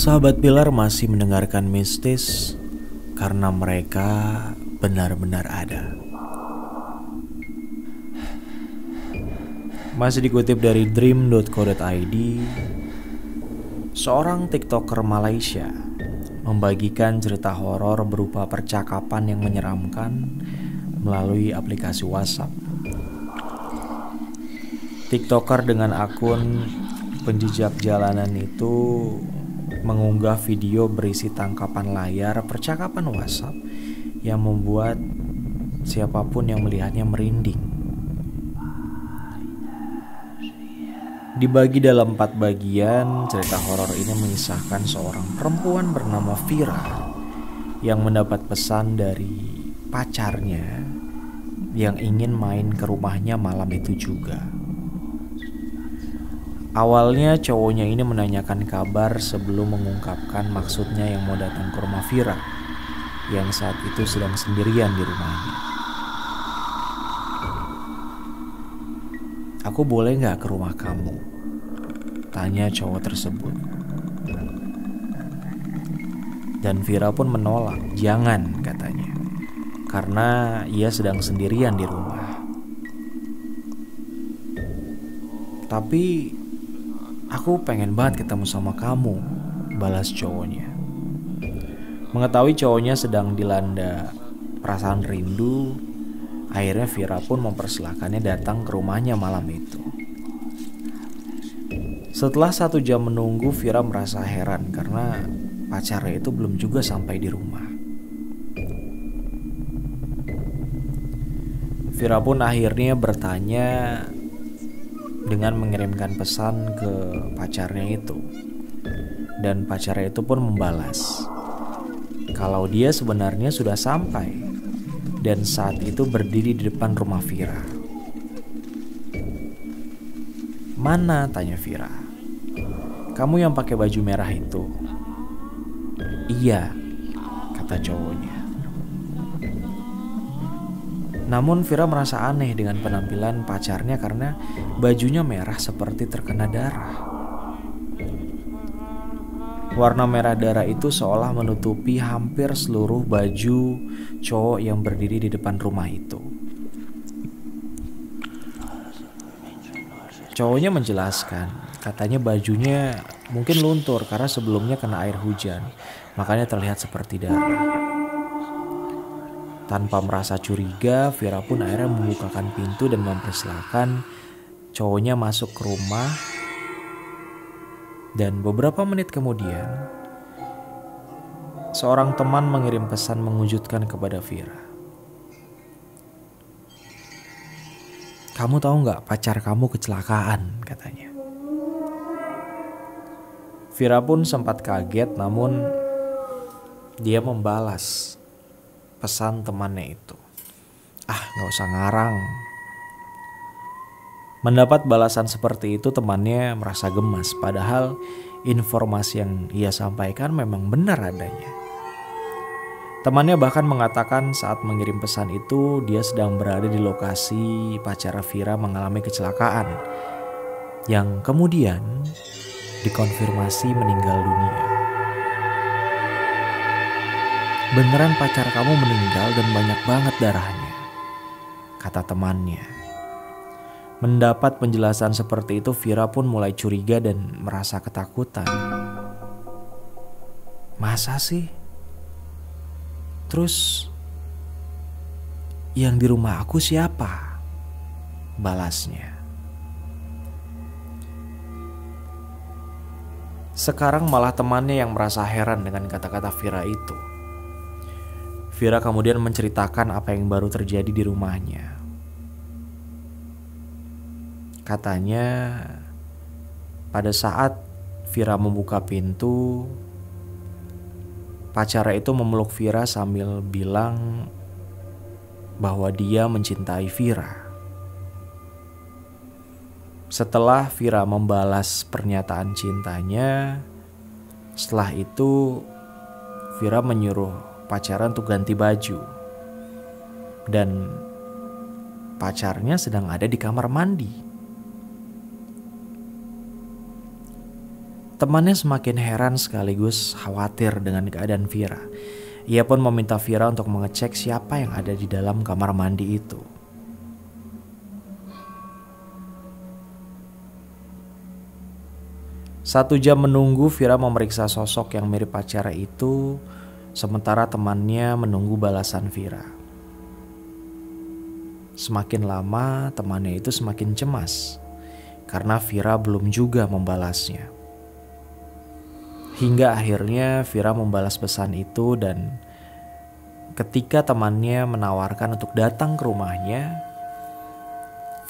Sahabat Pilar masih mendengarkan mistis karena mereka benar-benar ada. Masih dikutip dari dream.co.id, seorang TikToker Malaysia membagikan cerita horor berupa percakapan yang menyeramkan melalui aplikasi WhatsApp. TikToker dengan akun penjejak jalanan itu mengunggah video berisi tangkapan layar percakapan WhatsApp yang membuat siapapun yang melihatnya merinding. Dibagi dalam 4 bagian, cerita horor ini mengisahkan seorang perempuan bernama Vira yang mendapat pesan dari pacarnya yang ingin main ke rumahnya malam itu juga. Awalnya cowoknya ini menanyakan kabar sebelum mengungkapkan maksudnya yang mau datang ke rumah Vira yang saat itu sedang sendirian di rumahnya. "Aku boleh gak ke rumah kamu?" tanya cowok tersebut. Dan Vira pun menolak, "Jangan," katanya, karena ia sedang sendirian di rumah. "Tapi aku pengen banget ketemu sama kamu," balas cowoknya. Mengetahui cowoknya sedang dilanda perasaan rindu, akhirnya Vira pun mempersilahkannya datang ke rumahnya malam itu. Setelah 1 jam menunggu, Vira merasa heran karena pacarnya itu belum juga sampai di rumah. Vira pun akhirnya bertanya dengan mengirimkan pesan ke pacarnya itu. Dan pacarnya itu pun membalas kalau dia sebenarnya sudah sampai dan saat itu berdiri di depan rumah Vira. "Mana?" tanya Vira. "Kamu yang pakai baju merah itu?" "Iya," kata cowoknya. Namun Vira merasa aneh dengan penampilan pacarnya karena bajunya merah seperti terkena darah. Warna merah darah itu seolah menutupi hampir seluruh baju cowok yang berdiri di depan rumah itu. Cowoknya menjelaskan, katanya bajunya mungkin luntur karena sebelumnya kena air hujan, makanya terlihat seperti darah. Tanpa merasa curiga, Vira pun akhirnya membukakan pintu dan mempersilahkan cowoknya masuk ke rumah. Dan beberapa menit kemudian, seorang teman mengirim pesan mengejutkan kepada Vira. "Kamu tahu nggak, pacar kamu kecelakaan," katanya. Vira pun sempat kaget, namun dia membalas pesan temannya itu. "Ah, nggak usah ngarang." Mendapat balasan seperti itu, temannya merasa gemas, padahal informasi yang ia sampaikan memang benar adanya. Temannya bahkan mengatakan saat mengirim pesan itu dia sedang berada di lokasi pacar Vira mengalami kecelakaan yang kemudian dikonfirmasi meninggal dunia. "Beneran pacar kamu meninggal dan banyak banget darahnya," kata temannya. Mendapat penjelasan seperti itu, Vira pun mulai curiga dan merasa ketakutan. "Masa sih? Terus yang di rumah aku siapa?" balasnya. Sekarang malah temannya yang merasa heran dengan kata-kata Vira itu. Vira kemudian menceritakan apa yang baru terjadi di rumahnya. Katanya pada saat Vira membuka pintu, pacarnya itu memeluk Vira sambil bilang bahwa dia mencintai Vira. Setelah Vira membalas pernyataan cintanya, setelah itu Vira menyuruh pacarnya untuk ganti baju. Dan pacarnya sedang ada di kamar mandi. Temannya semakin heran sekaligus khawatir dengan keadaan Vira. Ia pun meminta Vira untuk mengecek siapa yang ada di dalam kamar mandi itu. Satu jam menunggu, Vira memeriksa sosok yang mirip pacarnya itu, sementara temannya menunggu balasan Vira. Semakin lama, temannya itu semakin cemas karena Vira belum juga membalasnya. Hingga akhirnya Vira membalas pesan itu, dan ketika temannya menawarkan untuk datang ke rumahnya,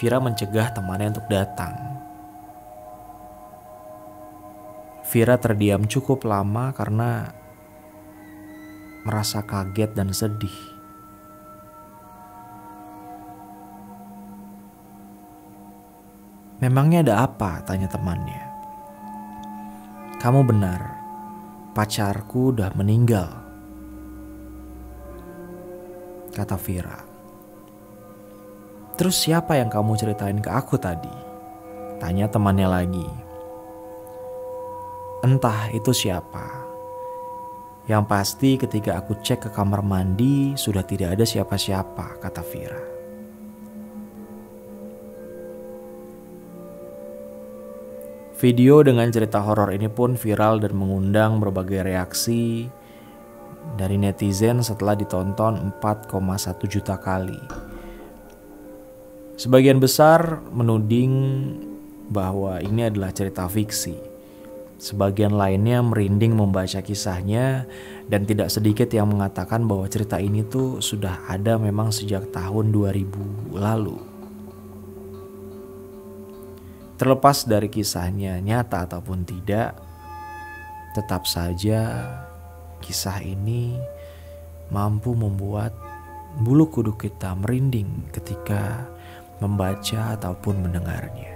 Vira mencegah temannya untuk datang. Vira terdiam cukup lama karena merasa kaget dan sedih. "Memangnya ada apa?" tanya temannya. "Kamu benar, pacarku udah meninggal," kata Vira. "Terus siapa yang kamu ceritain ke aku tadi?" tanya temannya lagi. "Entah itu siapa. Yang pasti ketika aku cek ke kamar mandi sudah tidak ada siapa-siapa," kata Vira. Video dengan cerita horor ini pun viral dan mengundang berbagai reaksi dari netizen setelah ditonton 4,1 juta kali. Sebagian besar menuding bahwa ini adalah cerita fiksi. Sebagian lainnya merinding membaca kisahnya, dan tidak sedikit yang mengatakan bahwa cerita ini tuh sudah ada memang sejak tahun 2000 lalu. Terlepas dari kisahnya nyata ataupun tidak, tetap saja kisah ini mampu membuat bulu kuduk kita merinding ketika membaca ataupun mendengarnya.